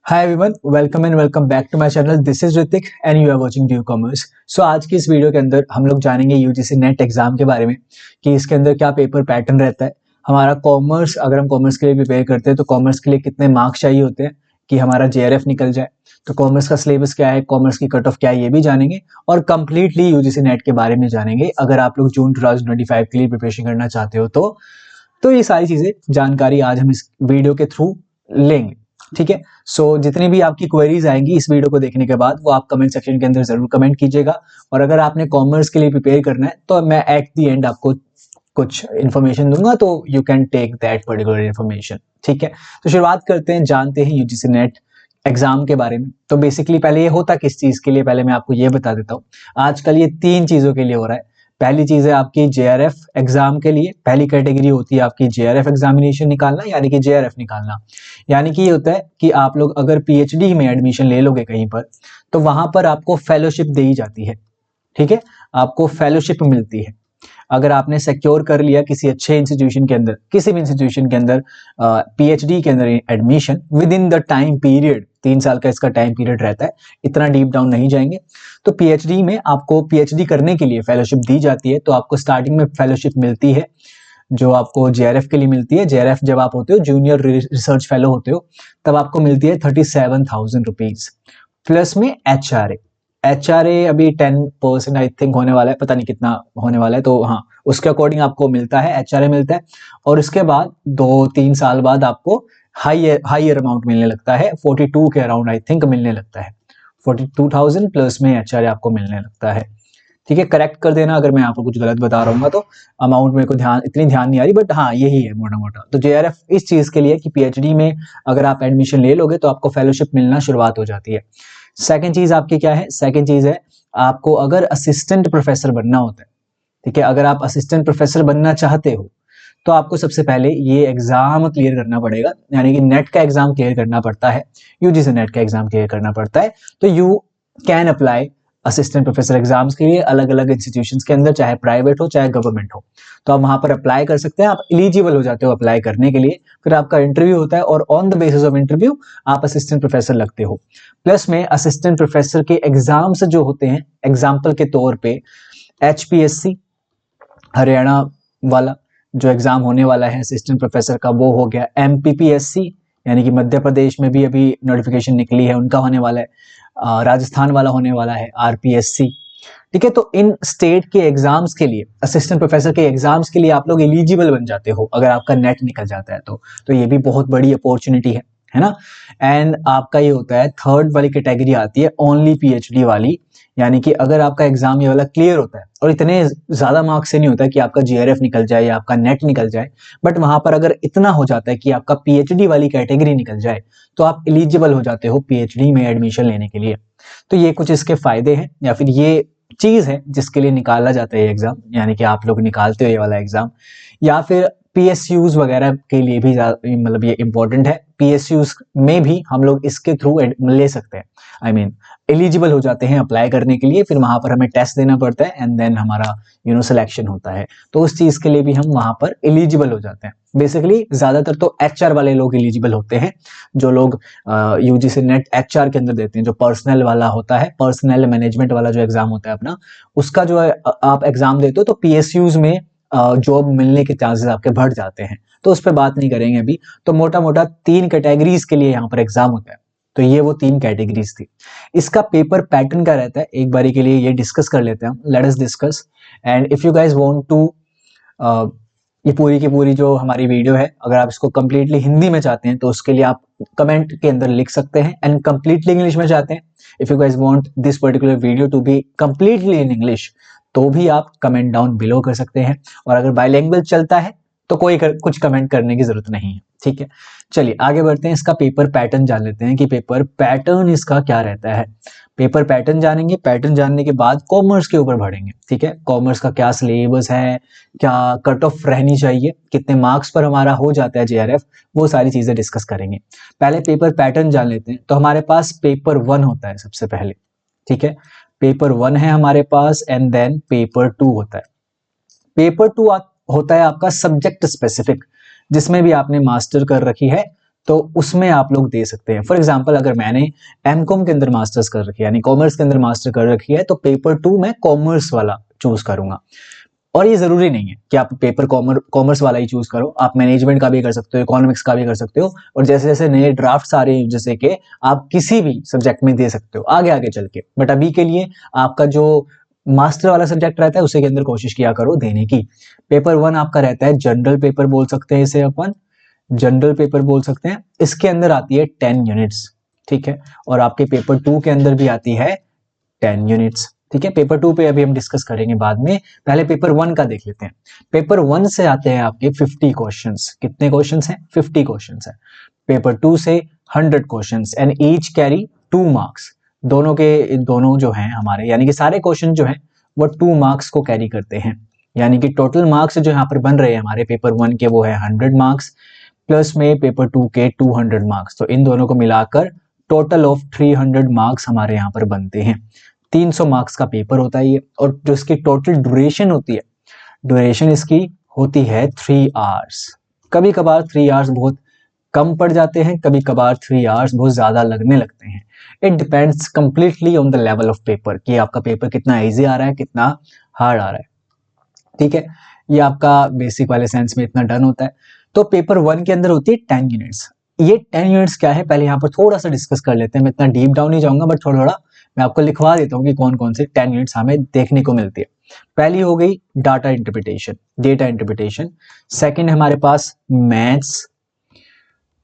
Hi everyone, welcome and welcome back to my channel. This is Hrithik and you are watching due commerce. So आज की इस video के अंदर हम लोग जानेंगे यूजीसी नेट एग्जाम के बारे में कि इसके अंदर क्या पेपर पैटर्न रहता है। हमारा कॉमर्स, अगर हम कॉमर्स के लिए प्रिपेयर करते हैं तो कॉमर्स के लिए कितने मार्क्स चाहिए होते हैं कि हमारा जेआरएफ निकल जाए। तो कॉमर्स का सिलेबस क्या है, कॉमर्स की कट ऑफ क्या है, ये भी जानेंगे और कंप्लीटली यूजीसी नेट के बारे में जानेंगे अगर आप लोग जून 2025 के लिए प्रिपरेशन करना चाहते हो तो ये सारी चीजें जानकारी आज हम इस वीडियो के थ्रू लेंगे। ठीक है, सो जितनी भी आपकी क्वेरीज आएंगी इस वीडियो को देखने के बाद वो आप कमेंट सेक्शन के अंदर जरूर कमेंट कीजिएगा। और अगर आपने कॉमर्स के लिए प्रिपेयर करना है तो मैं एट द एंड आपको कुछ इन्फॉर्मेशन दूंगा, तो you can take that particular information. ठीक है, तो शुरुआत करते हैं, जानते हैं यूजीसी नेट एग्जाम के बारे में। तो बेसिकली पहले ये होता किस चीज के लिए, पहले मैं आपको ये बता देता हूँ। आजकल ये 3 चीजों के लिए हो रहा है। पहली चीज है आपकी जेआरएफ एग्जाम के लिए, पहली कैटेगरी होती है आपकी जेआरएफ एग्जामिनेशन निकालना, यानी कि जेआरएफ निकालना। यानी कि ये होता है कि आप लोग अगर पीएचडी में एडमिशन ले लोगे कहीं पर तो वहां पर आपको फेलोशिप दी जाती है। ठीक है, आपको फेलोशिप मिलती है अगर आपने सिक्योर कर लिया किसी अच्छे इंस्टीट्यूशन के अंदर, किसी भी इंस्टीट्यूशन के अंदर पीएचडी के अंदर admission with in the time period. 3 साल का इसका टाइम पीरियड रहता है, इतना डीप डाउन नहीं जाएंगे। तो पीएचडी में आपको पीएचडी करने के लिए फेलोशिप दी जाती है। तो आपको स्टार्टिंग में फेलोशिप मिलती है जो आपको जेआरएफ के लिए मिलती है। जेआरएफ जब आप होते हो जूनियर रिसर्च फेलो होते हो तब आपको मिलती है 37,000 रुपीज प्लस में एचआरए अभी 10% आई थिंक होने वाला है, पता नहीं कितना होने वाला है। तो हाँ, उसके अकॉर्डिंग आपको मिलता है, एचआरए मिलता है। और उसके बाद 2-3 साल बाद आपको हाइयर अमाउंट मिलने लगता है, 42 के अराउंड आई थिंक मिलने लगता है। 42,000 प्लस में एचआरए आपको मिलने लगता है। ठीक है, करेक्ट कर देना अगर मैं आपको कुछ गलत बता रहा हूँ तो। अमाउंट मेरे को इतनी ध्यान नहीं आ रही, बट हाँ यही है मोटा मोटा। तो जेआरएफ इस चीज के लिए कि पीएचडी में अगर आप एडमिशन ले लोगे तो आपको फेलोशिप मिलना शुरुआत हो जाती है। सेकंड चीज आपकी क्या है, सेकंड चीज है आपको अगर असिस्टेंट प्रोफेसर बनना होता है। ठीक है, अगर आप असिस्टेंट प्रोफेसर बनना चाहते हो तो आपको सबसे पहले ये एग्जाम क्लियर करना पड़ेगा, यानी कि नेट का एग्जाम क्लियर करना पड़ता है, यूजीसी नेट का एग्जाम क्लियर करना पड़ता है। तो you can apply assistant professor exams के लिए अलग अलग इंस्टीट्यूशंस के अंदर, चाहे प्राइवेट हो चाहे गवर्नमेंट हो। तो आप वहां पर अप्लाई कर सकते हैं, आप एलिजिबल हो जाते हो अप्लाई करने के लिए। फिर आपका इंटरव्यू होता है और on the basis of interview आप असिस्टेंट प्रोफेसर लगते हो। प्लस में असिस्टेंट प्रोफेसर के एग्जाम्स जो होते हैं, एग्जाम्पल के तौर पे एचपीएससी हरियाणा वाला जो एग्जाम होने वाला है असिस्टेंट प्रोफेसर का, वो हो गया। एमपीपीएससी यानी कि मध्य प्रदेश में भी अभी नोटिफिकेशन निकली है, उनका होने वाला है। राजस्थान वाला होने वाला है आरपीएससी। ठीक है, तो इन स्टेट के एग्जाम्स के लिए, असिस्टेंट प्रोफेसर के एग्जाम्स के लिए आप लोग एलिजिबल बन जाते हो अगर आपका नेट निकल जाता है तो ये भी बहुत बड़ी अपॉर्चुनिटी है ना। एंड आपका ये होता है, थर्ड वाली कैटेगरी आती है ओनली पीएचडी वाली, यानी कि अगर आपका एग्जाम ये वाला क्लियर होता है और इतने ज्यादा मार्क्स से नहीं होता कि आपका जीआरएफ निकल जाए या आपका नेट निकल जाए, बट वहां पर अगर इतना हो जाता है कि आपका पीएचडी वाली कैटेगरी निकल जाए तो आप एलिजिबल हो जाते हो पीएचडी में एडमिशन लेने के लिए। तो ये कुछ इसके फायदे हैं, या फिर ये चीज है जिसके लिए निकाला जाता है एग्जाम, यानी कि आप लोग निकालते हो ये वाला एग्जाम। या फिर पीएसयूज वगैरह के लिए भी मतलब ये इंपॉर्टेंट है। पीएसयूज में भी हम लोग इसके थ्रू ले सकते हैं, आई मीन एलिजिबल हो जाते हैं अप्लाई करने के लिए। फिर वहां पर हमें टेस्ट देना पड़ता है एंड देन हमारा सिलेक्शन होता है। तो उस चीज के लिए भी हम वहां पर एलिजिबल हो जाते हैं। बेसिकली ज्यादातर तो एचआर वाले लोग एलिजिबल होते हैं, जो लोग यूजीसी नेट एचआर के अंदर देते हैं। जो पर्सनल वाला होता है, पर्सनल मैनेजमेंट वाला जो एग्जाम होता है अपना, उसका जो है आप एग्जाम देते हो तो पीएसयूज में जॉब मिलने के चांसेस आपके बढ़ जाते हैं। तो उस पर बात नहीं करेंगे अभी। तो मोटा मोटा 3 कैटेगरीज के लिए यहाँ पर एग्जाम होता है। तो ये वो 3 कैटेगरीज थी। इसका पेपर पैटर्न क्या रहता है एक बारी के लिए ये डिस्कस कर लेते हैं हम। Let us discuss. And if you guys want to, ये पूरी की पूरी जो हमारी वीडियो है, अगर आप इसको कंप्लीटली हिंदी में चाहते हैं तो उसके लिए आप कमेंट के अंदर लिख सकते हैं। एंड कंप्लीटली इंग्लिश में चाहते हैं, if you guys want this particular video to be completely in English, तो भी आप कमेंट डाउन बिलो कर सकते हैं। और अगर बाइलिंगुअल चलता है तो कुछ कमेंट करने की जरूरत नहीं है। ठीक है, चलिए आगे बढ़ते हैं। इसका पेपर पैटर्न जान लेते हैं कि पेपर पैटर्न इसका क्या रहता है। पेपर पैटर्न जानेंगे, पैटर्न जानने के बाद कॉमर्स के ऊपर बढ़ेंगे। ठीक है, कॉमर्स का क्या सिलेबस है, क्या कट ऑफ रहनी चाहिए, कितने मार्क्स पर हमारा हो जाता है जेआरएफ, वो सारी चीजें डिस्कस करेंगे। पहले पेपर पैटर्न जान लेते हैं। तो हमारे पास पेपर 1 होता है सबसे पहले। ठीक है, पेपर 1 है हमारे पास एंड देन पेपर 2 होता है। पेपर 2 होता है आपका सब्जेक्ट स्पेसिफिक, जिसमें भी आपने मास्टर कर रखी है तो उसमें आप लोग दे सकते हैं। फॉर एग्जांपल अगर मैंने एमकॉम के अंदर मास्टर्स कर रखी है, यानी कॉमर्स के अंदर मास्टर कर रखी है, तो पेपर 2 मैं कॉमर्स वाला चूज करूंगा। और ये जरूरी नहीं है कि आप पेपर कॉमर्स वाला ही चूज करो, आप मैनेजमेंट का भी कर सकते हो, इकोनॉमिक्स का भी कर सकते हो, और जैसे जैसे नए ड्राफ्ट्स आ रहे हैं जैसे कि आप किसी भी सब्जेक्ट में दे सकते हो आगे आगे चल के। बट अभी के लिए आपका जो मास्टर वाला सब्जेक्ट रहता है उसी के अंदर कोशिश किया करो देने की। पेपर 1 आपका रहता है जनरल पेपर बोल सकते हैं इसे अपन, जनरल पेपर बोल सकते हैं। इसके अंदर आती है 10 यूनिट्स, ठीक है। और आपके पेपर 2 के अंदर भी आती है 10 यूनिट्स, ठीक है। पेपर 2 पे अभी हम डिस्कस करेंगे बाद में, पहले पेपर 1 का देख लेते हैं। पेपर 1 से आते हैं आपके 50 क्वेश्चंस। कितने क्वेश्चंस हैं? 50 क्वेश्चंस हैं। पेपर 2 से 100 questions and each carry 2 marks. दोनों के दोनों जो हैं हमारे, यानी कि सारे क्वेश्चन जो हैं वो 2 मार्क्स को कैरी करते हैं, यानी कि टोटल मार्क्स जो यहाँ पर बन रहे हैं हमारे पेपर 1 के वो है 100 मार्क्स, प्लस में पेपर 2 के 200 मार्क्स। तो इन दोनों को मिलाकर टोटल ऑफ 300 मार्क्स हमारे यहाँ पर बनते हैं। 300 मार्क्स का पेपर होता है ये, और जो इसकी टोटल ड्यूरेशन होती है, ड्यूरेशन इसकी होती है 3 आवर्स। कभी कभार 3 आवर्स बहुत कम पड़ जाते हैं, कभी कभार 3 आवर्स बहुत ज्यादा लगने लगते हैं। It depends completely on the level of paper, कि आपका पेपर कितना इजी आ रहा है, कितना हार्ड आ रहा है, ठीक है। ये आपका बेसिक वाले सेंस में इतना डन होता है। तो पेपर 1 के अंदर होती है 10 यूनिट्स। ये 10 यूनिट्स क्या है पहले यहाँ पर थोड़ा सा डिस्कस कर लेते हैं। मैं इतना डीप डाउन नहीं जाऊंगा, बट थोड़ा थोड़ा मैं आपको लिखवा देता हूँ कि कौन कौन से 10 यूनिट्स हमें देखने को मिलती है। पहली हो गई data interpretation, data interpretation. Second हमारे पास मैथ्स,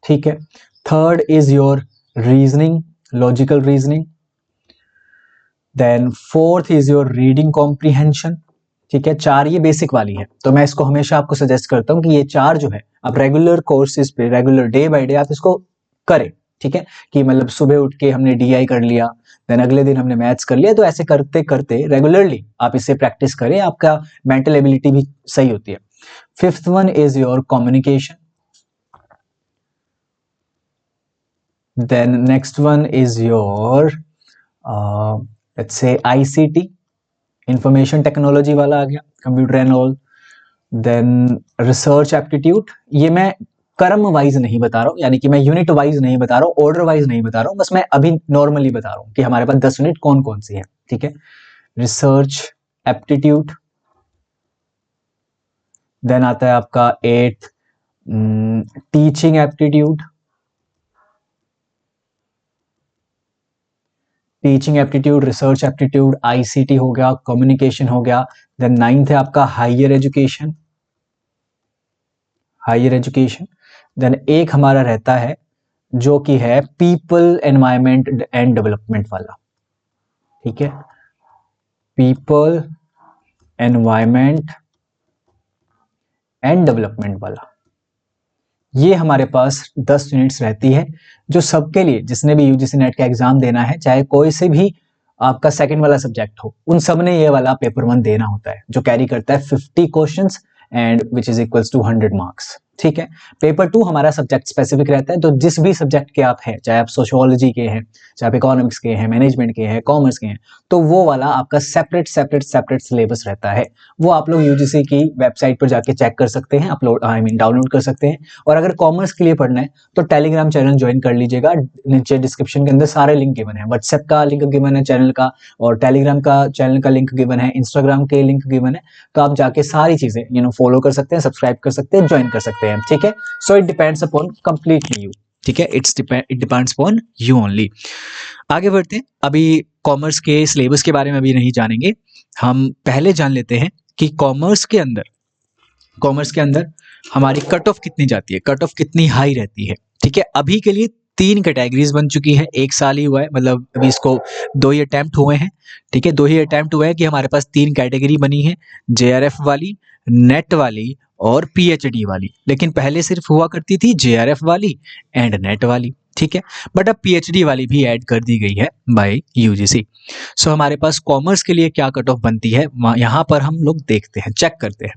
ठीक है। Third is your reasoning, logical reasoning. Then fourth is your reading comprehension, ठीक है। 4 ये बेसिक वाली है, तो मैं इसको हमेशा आपको सजेस्ट करता हूँ कि ये 4 जो है आप रेगुलर कोर्सेज पे, रेगुलर डे बाय डे आप इसको करें, ठीक है। कि मतलब सुबह उठ के हमने डीआई कर लिया, देन अगले दिन हमने मैथ्स कर लिया, तो ऐसे करते करते रेगुलरली आप इससे प्रैक्टिस करें, आपका मेंटल एबिलिटी भी सही होती है। Fifth one is your communication, then next one is your let's say ICT, information technology वाला आ गया, computer and all. Then research aptitude, ये मैं क्रम वाइज नहीं बता रहा हूँ, यानी कि मैं यूनिट वाइज नहीं बता रहा हूँ, ऑर्डर वाइज नहीं बता रहा हूँ, बस मैं अभी नॉर्मली बता रहा हूँ कि हमारे पास 10 यूनिट कौन कौन सी है, ठीक है। Research aptitude. देन आता है आपका 8th teaching aptitude, teaching aptitude, research aptitude, ICT हो गया, कम्युनिकेशन हो गया। देन 9th है आपका higher education, higher education. Then एक हमारा रहता है जो कि है पीपल, एनवायरमेंट एंड डेवलपमेंट वाला, ठीक है। पीपल, एनवायरमेंट एंड डेवलपमेंट वाला, ये हमारे पास 10 यूनिट्स रहती है, जो सबके लिए जिसने भी यूजीसी नेट का एग्जाम देना है, चाहे कोई से भी आपका सेकंड वाला सब्जेक्ट हो, उन सब ने ये वाला पेपर 1 देना होता है, जो कैरी करता है 50 questions and which is equals to 100 marks, ठीक है। पेपर 2 हमारा सब्जेक्ट स्पेसिफिक रहता है, तो जिस भी सब्जेक्ट के आप हैं, चाहे आप सोशियोलॉजी के हैं, चाहे आप इकोनॉमिक्स के हैं, मैनेजमेंट के हैं, कॉमर्स के हैं, तो वो वाला आपका सेपरेट सेपरेट सेपरेट सिलेबस रहता है। वो आप लोग यूजीसी की वेबसाइट पर जाके चेक कर सकते हैं, अपलोड डाउनलोड कर सकते हैं। और अगर कॉमर्स के लिए पढ़ना है तो टेलीग्राम चैनल ज्वाइन कर लीजिएगा, नीचे डिस्क्रिप्शन के अंदर सारे लिंक गिवन है, व्हाट्सएप का लिंक गिवन है चैनल का, और टेलीग्राम का चैनल का लिंक गिवन है, इंस्टाग्राम के लिंक गिवन है। तो आप जाके सारी चीजें फॉलो कर सकते हैं, सब्सक्राइब कर सकते हैं, ज्वाइन कर सकते हैं, ठीक है। So it depends upon completely you, ठीक है। It depends upon you only. आगे बढ़ते हैं, अभी कॉमर्स के सिलेबस के बारे में अभी नहीं जानेंगे, हम पहले जान लेते हैं कि कॉमर्स के अंदर हमारी कट ऑफ कितनी जाती है, कट ऑफ कितनी हाई रहती है, ठीक है। अभी के लिए 3 कैटेगरीज बन चुकी है, 1 साल ही हुआ है, मतलब अभी इसको 2 ही अटेम्प्ट हुए हैं, ठीक है। 2 ही अटेम्प्ट हुए हैं कि हमारे पास 3 कैटेगरी बनी है, जेआरएफ वाली, नेट वाली और पीएचडी वाली। लेकिन पहले सिर्फ हुआ करती थी जेआरएफ वाली एंड नेट वाली, ठीक है। बट अब पीएचडी वाली भी ऐड कर दी गई है बाय यूजीसी। सो हमारे पास कॉमर्स के लिए क्या कट ऑफ बनती है यहाँ पर हम लोग देखते हैं, चेक करते हैं।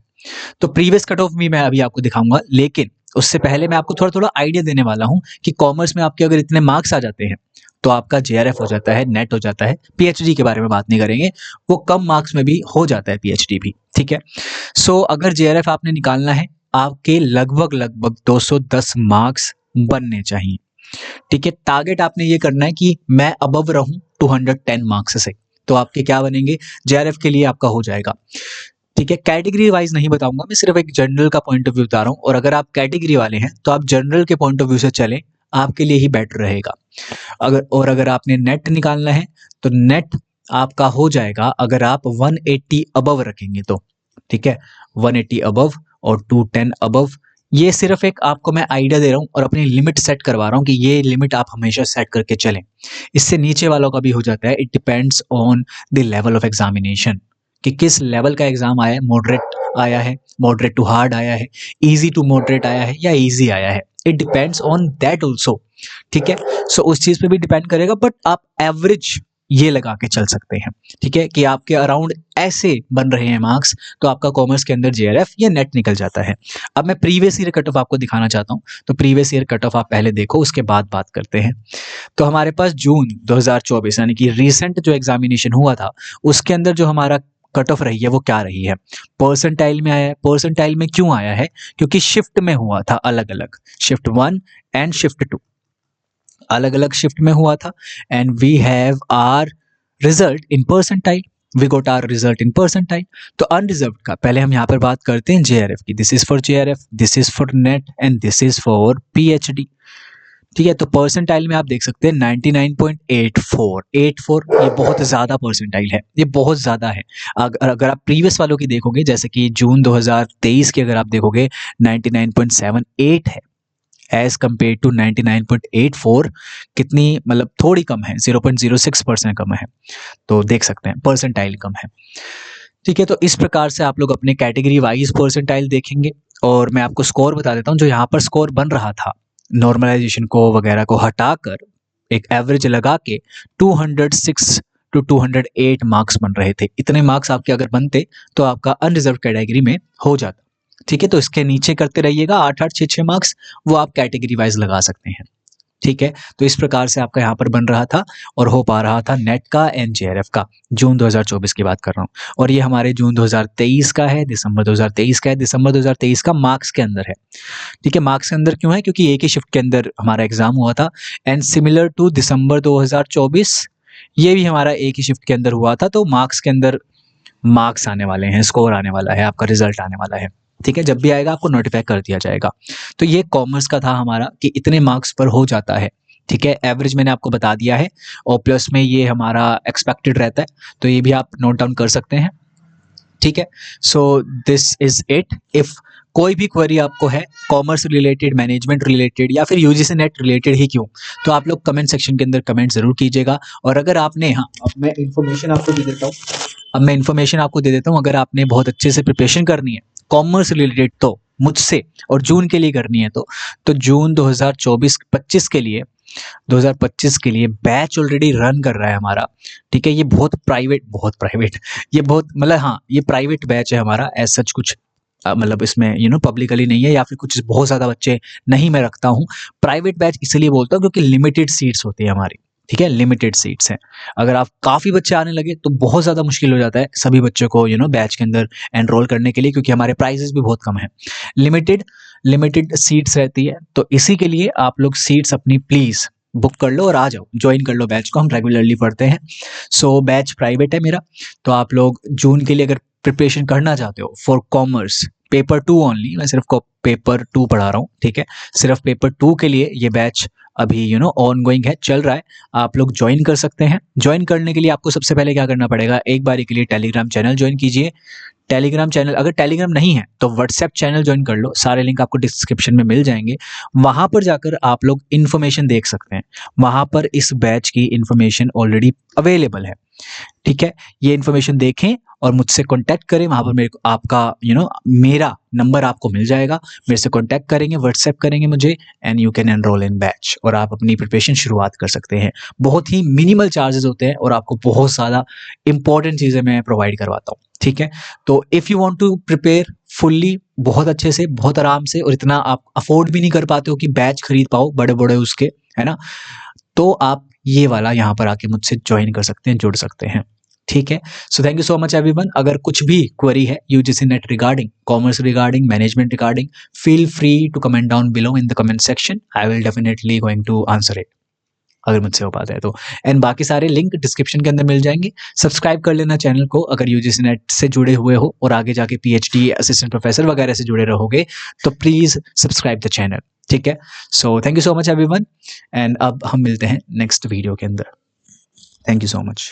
तो प्रीवियस कट ऑफ भी मैं अभी आपको दिखाऊंगा, लेकिन उससे पहले मैं आपको थोड़ा थोड़ा आइडिया देने वाला हूं कि कॉमर्स में आपके अगर इतने मार्क्स आ जाते हैं तो आपका जेआरएफ हो जाता है, नेट हो जाता है, पीएचडी के बारे में बात नहीं करेंगे, वो कम मार्क्स में भी हो जाता है पीएचडी भी, ठीक है। सो अगर जेआरएफ आपने निकालना है, आपके लगभग 210 मार्क्स बनने चाहिए। ठीक है, टारगेट आपने ये करना है कि मैं अबव रहूं 210 मार्क्स से, तो आपके क्या बनेंगे, जेआरएफ के लिए आपका हो जाएगा। ठीक है, कैटेगरी वाइज नहीं बताऊंगा, मैं सिर्फ एक जनरल का पॉइंट ऑफ व्यू बता रहा हूँ, और अगर आप कैटेगरी वाले हैं तो आप जनरल के पॉइंट ऑफ व्यू से चलें, आपके लिए ही बेटर रहेगा। अगर आपने नेट निकालना है तो नेट आपका हो जाएगा अगर आप 180 अबव रखेंगे तो। ठीक है, 180 अबव और 210 अबव, ये सिर्फ एक आपको मैं आइडिया दे रहा हूँ और अपनी लिमिट सेट करवा रहा हूँ कि ये लिमिट आप हमेशा सेट करके चलें। इससे नीचे वालों का भी हो जाता है, it depends on the level of examination, कि किस लेवल का एग्जाम आया है, मॉडरेट आया है, मॉडरेट टू हार्ड आया है, इजी टू मॉडरेट आया है, या इजी आया है, it depends on that also. ठीक है, सो उस चीज पे भी डिपेंड करेगा, बट आप एवरेज ये लगा के चल सकते हैं। ठीक है, कि आपके अराउंड ऐसे बन रहे हैं मार्क्स, तो आपका कॉमर्स के अंदर जेआरएफ या नेट निकल जाता है। अब मैं प्रीवियस ईयर कट ऑफ आपको दिखाना चाहता हूँ, तो प्रीवियस ईयर कट ऑफ आप पहले देखो, उसके बाद बात करते हैं। तो हमारे पास जून 2024 यानी कि रिसेंट जो एग्जामिनेशन हुआ था, उसके अंदर जो हमारा कट ऑफ रही है वो क्या रही है, परसेंटाइल में आया है। परसेंटाइल में क्यों आया है, क्योंकि शिफ्ट में हुआ था, अलग अलग शिफ्ट 1 एंड शिफ्ट 2 अलग अलग शिफ्ट में हुआ था, and we have our result in percentile, we got our result in percentile. तो अनरिजर्व का पहले हम यहाँ पर बात करते हैं जेआरएफ की, this is for JRF, this is for net and this is for PhD. ठीक है, तो परसेंटाइल में आप देख सकते हैं 99.84, 84 ये बहुत ज़्यादा परसेंटाइल है, ये बहुत ज़्यादा है। अगर आप प्रीवियस वालों की देखोगे, जैसे कि जून 2023 की अगर आप देखोगे 99.78 है, एज कम्पेयर टू 99.84, कितनी मतलब थोड़ी कम है, 0.06% कम है, तो देख सकते हैं परसेंटाइल कम है। ठीक है, तो इस प्रकार से आप लोग अपने कैटेगरी वाइज परसेंटाइल देखेंगे, और मैं आपको स्कोर बता देता हूँ। जो यहाँ पर स्कोर बन रहा था, नॉर्मलाइजेशन को वगैरह को हटाकर एक एवरेज लगा के 206 टू 208 मार्क्स बन रहे थे। इतने मार्क्स आपके अगर बनते तो आपका अनरिजर्व कैटेगरी में हो जाता। ठीक है, तो इसके नीचे करते रहिएगा, 8-8, 6-6 मार्क्स वो आप कैटेगरी वाइज लगा सकते हैं। ठीक है, तो इस प्रकार से आपका यहाँ पर बन रहा था और हो पा रहा था नेट का एंड जेआरएफ का। जून 2024 की बात कर रहा हूँ, और ये हमारे जून 2023 का है, दिसंबर 2023 का है, दिसंबर 2023 का मार्क्स के अंदर है। ठीक है, मार्क्स के अंदर क्यों है, क्योंकि एक ही शिफ्ट के अंदर हमारा एग्जाम हुआ था, एंड सिमिलर टू दिसंबर 2024 ये भी हमारा एक ही शिफ्ट के अंदर हुआ था, तो मार्क्स के अंदर मार्क्स आने वाले हैं, स्कोर आने वाला है, आपका रिजल्ट आने वाला है। ठीक है, जब भी आएगा आपको नोटिफाई कर दिया जाएगा। तो ये कॉमर्स का था हमारा कि इतने मार्क्स पर हो जाता है। ठीक है, एवरेज मैंने आपको बता दिया है, और प्लस में ये हमारा एक्सपेक्टेड रहता है, तो ये भी आप नोट डाउन कर सकते हैं। ठीक है, so this is it. If कोई भी क्वेरी आपको है कॉमर्स रिलेटेड, मैनेजमेंट रिलेटेड, या फिर यूजीसी नेट रिलेटेड ही क्यों, तो आप लोग कमेंट सेक्शन के अंदर कमेंट जरूर कीजिएगा। और अगर आपने, हाँ अब मैं इन्फॉर्मेशन आपको दे देता हूँ, अगर आपने बहुत अच्छे से प्रिपरेशन करनी है कॉमर्स रिलेटेड तो मुझसे, और जून के लिए करनी है तो जून 2024-25 के लिए 2025 के लिए बैच ऑलरेडी रन कर रहा है हमारा। ठीक है, ये बहुत प्राइवेट ये बहुत मतलब, हाँ ये प्राइवेट बैच है हमारा, एज सच कुछ मतलब इसमें पब्लिकली नहीं है, या फिर कुछ बहुत ज़्यादा बच्चे नहीं मैं रखता हूँ। प्राइवेट बैच इसलिए बोलता हूँ क्योंकि लिमिटेड सीट्स होती है हमारी। ठीक है, लिमिटेड सीट्स हैं। अगर आप काफ़ी बच्चे आने लगे तो बहुत ज़्यादा मुश्किल हो जाता है सभी बच्चों को बैच के अंदर एनरोल करने के लिए, क्योंकि हमारे प्राइजेस भी बहुत कम है, लिमिटेड सीट्स रहती है। तो इसी के लिए आप लोग सीट्स अपनी प्लीज़ बुक कर लो और आ जाओ, ज्वाइन कर लो बैच को, हम रेगुलरली पढ़ते हैं। सो बैच प्राइवेट है मेरा, तो आप लोग जून के लिए अगर प्रिपरेशन करना चाहते हो फॉर कॉमर्स पेपर 2 ओनली, मैं सिर्फ पेपर 2 पढ़ा रहा हूँ। ठीक है, सिर्फ पेपर 2 के लिए ये बैच अभी ऑन गोइंग है, चल रहा है, आप लोग ज्वाइन कर सकते हैं। ज्वाइन करने के लिए आपको सबसे पहले क्या करना पड़ेगा, एक बारी के लिए टेलीग्राम चैनल ज्वाइन कीजिए। टेलीग्राम चैनल, अगर टेलीग्राम नहीं है तो व्हाट्सएप चैनल ज्वाइन कर लो, सारे लिंक आपको डिस्क्रिप्शन में मिल जाएंगे। वहां पर जाकर आप लोग इन्फॉर्मेशन देख सकते हैं, वहां पर इस बैच की इन्फॉर्मेशन ऑलरेडी अवेलेबल है। ठीक है, ये इन्फॉर्मेशन देखें और मुझसे कांटेक्ट करें, वहां पर मेरे को आपका मेरा नंबर आपको मिल जाएगा, मेरे से कांटेक्ट करेंगे, व्हाट्सएप करेंगे मुझे, and you can enrol in batch, और आप अपनी प्रिपरेशन शुरुआत कर सकते हैं। बहुत ही मिनिमल चार्जेस होते हैं और आपको बहुत ज़्यादा इंपॉर्टेंट चीज़ें मैं प्रोवाइड करवाता हूँ। ठीक है, तो if you want to prepare fully, बहुत अच्छे से, बहुत आराम से, और इतना आप अफोर्ड भी नहीं कर पाते हो कि बैच खरीद पाओ बड़े बड़े उसके, है ना, तो आप ये वाला यहाँ पर आके मुझसे ज्वाइन कर सकते हैं, जुड़ सकते हैं। ठीक है। So thank you so much everyone. अगर कुछ भी क्वेरी है UGC NET regarding, commerce regarding, management regarding, feel free to comment down below in the comment section. I will definitely going to answer it अगर मुझसे हो पाता है तो। एंड बाकी सारे लिंक डिस्क्रिप्शन के अंदर मिल जाएंगे। सब्सक्राइब कर लेना चैनल को अगर यूजीसी नेट से जुड़े हुए हो और आगे जाके पीएचडी, असिस्टेंट प्रोफेसर वगैरह से जुड़े रहोगे तो प्लीज सब्सक्राइब द चैनल, ठीक है। So thank you so much everyone, and अब हम मिलते हैं नेक्स्ट वीडियो के अंदर। Thank you so much.